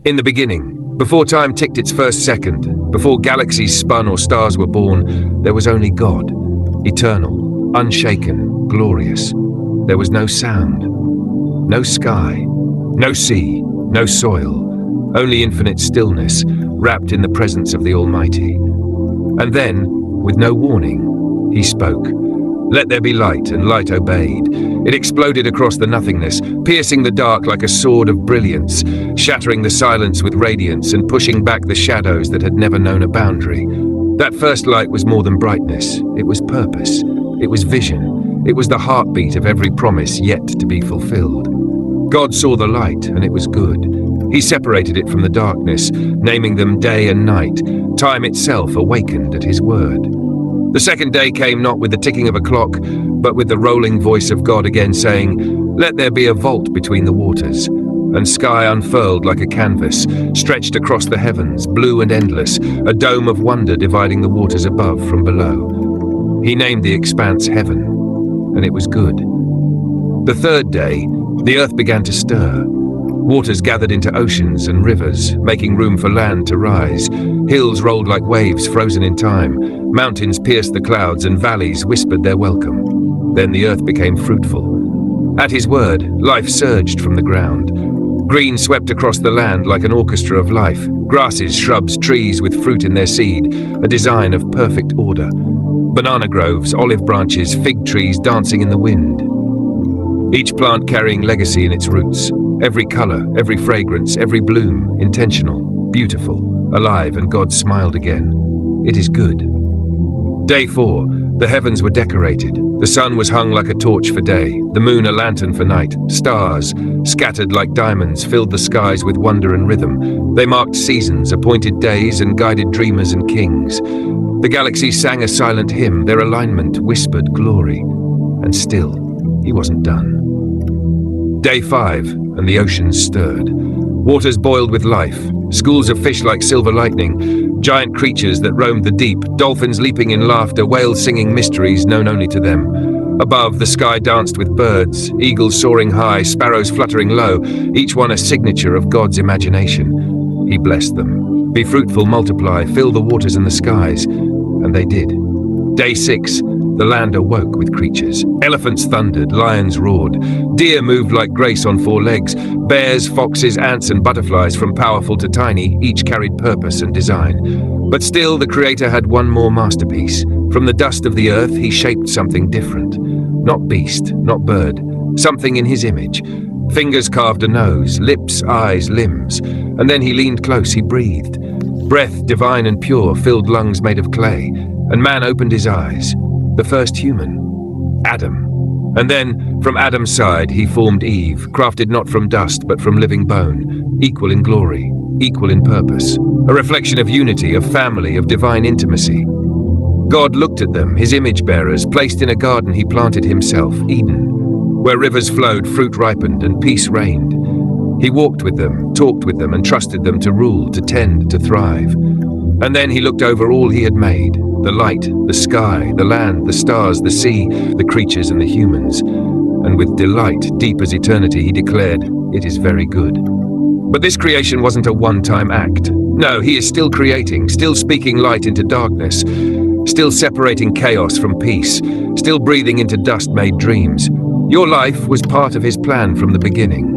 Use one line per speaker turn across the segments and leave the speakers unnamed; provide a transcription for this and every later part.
In the beginning, before time ticked its first second, before galaxies spun or stars were born, there was only God, eternal, unshaken, glorious. There was no sound, no sky, no sea, no soil, only infinite stillness, wrapped in the presence of the Almighty. And then, with no warning, he spoke. Let there be light, and light obeyed. It exploded across the nothingness, piercing the dark like a sword of brilliance, shattering the silence with radiance and pushing back the shadows that had never known a boundary. That first light was more than brightness. It was purpose. It was vision. It was the heartbeat of every promise yet to be fulfilled. God saw the light, and it was good. He separated it from the darkness, naming them day and night. Time itself awakened at his word. The second day came not with the ticking of a clock, but with the rolling voice of God again saying, Let there be a vault between the waters. And sky unfurled like a canvas, stretched across the heavens, blue and endless, a dome of wonder dividing the waters above from below. He named the expanse heaven, and it was good. The third day, the earth began to stir. Waters gathered into oceans and rivers, making room for land to rise. Hills rolled like waves frozen in time. Mountains pierced the clouds and valleys whispered their welcome. Then the earth became fruitful. At his word, life surged from the ground. Green swept across the land like an orchestra of life. Grasses, shrubs, trees with fruit in their seed, a design of perfect order. Banana groves, olive branches, fig trees dancing in the wind. Each plant carrying legacy in its roots. Every color, every fragrance, every bloom, intentional, beautiful, alive, and God smiled again. It is good. Day 4, the heavens were decorated. The sun was hung like a torch for day, the moon a lantern for night. Stars, scattered like diamonds, filled the skies with wonder and rhythm. They marked seasons, appointed days, and guided dreamers and kings. The galaxies sang a silent hymn, their alignment whispered glory. And still, he wasn't done. Day 5, and the oceans stirred. Waters boiled with life, schools of fish like silver lightning, giant creatures that roamed the deep, dolphins leaping in laughter, whales singing mysteries known only to them. Above, the sky danced with birds, eagles soaring high, sparrows fluttering low, each one a signature of God's imagination. He blessed them. Be fruitful, multiply, fill the waters and the skies. And they did. Day 6, the land awoke with creatures. Elephants thundered, lions roared. Deer moved like grace on 4 legs. Bears, foxes, ants, and butterflies, from powerful to tiny, each carried purpose and design. But still, the Creator had one more masterpiece. From the dust of the earth, he shaped something different. Not beast, not bird, something in his image. Fingers carved a nose, lips, eyes, limbs. And then he leaned close, he breathed. Breath divine and pure filled lungs made of clay. And man opened his eyes. The first human, Adam. And then, from Adam's side, he formed Eve, crafted not from dust, but from living bone, equal in glory, equal in purpose, a reflection of unity, of family, of divine intimacy. God looked at them, his image bearers, placed in a garden he planted himself, Eden, where rivers flowed, fruit ripened, and peace reigned. He walked with them, talked with them, and trusted them to rule, to tend, to thrive. And then he looked over all he had made, the light, the sky, the land, the stars, the sea, the creatures and the humans. And with delight, deep as eternity, he declared, "It is very good." But this creation wasn't a one-time act. No, he is still creating, still speaking light into darkness, still separating chaos from peace, still breathing into dust-made dreams. Your life was part of his plan from the beginning.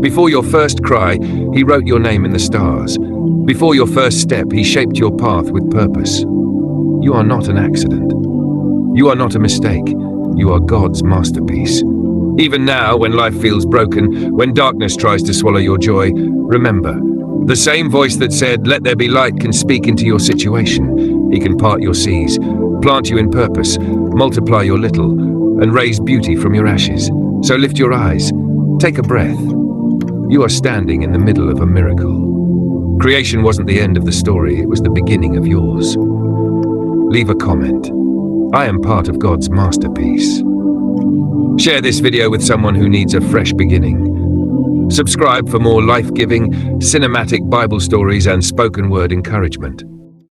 Before your first cry, he wrote your name in the stars. Before your first step, he shaped your path with purpose. You are not an accident. You are not a mistake. You are God's masterpiece. Even now, when life feels broken, when darkness tries to swallow your joy, remember, the same voice that said, "Let there be light," can speak into your situation. He can part your seas, plant you in purpose, multiply your little, and raise beauty from your ashes. So lift your eyes, take a breath. You are standing in the middle of a miracle. Creation wasn't the end of the story, it was the beginning of yours. Leave a comment. I am part of God's masterpiece. Share this video with someone who needs a fresh beginning. Subscribe for more life-giving, cinematic Bible stories and spoken word encouragement.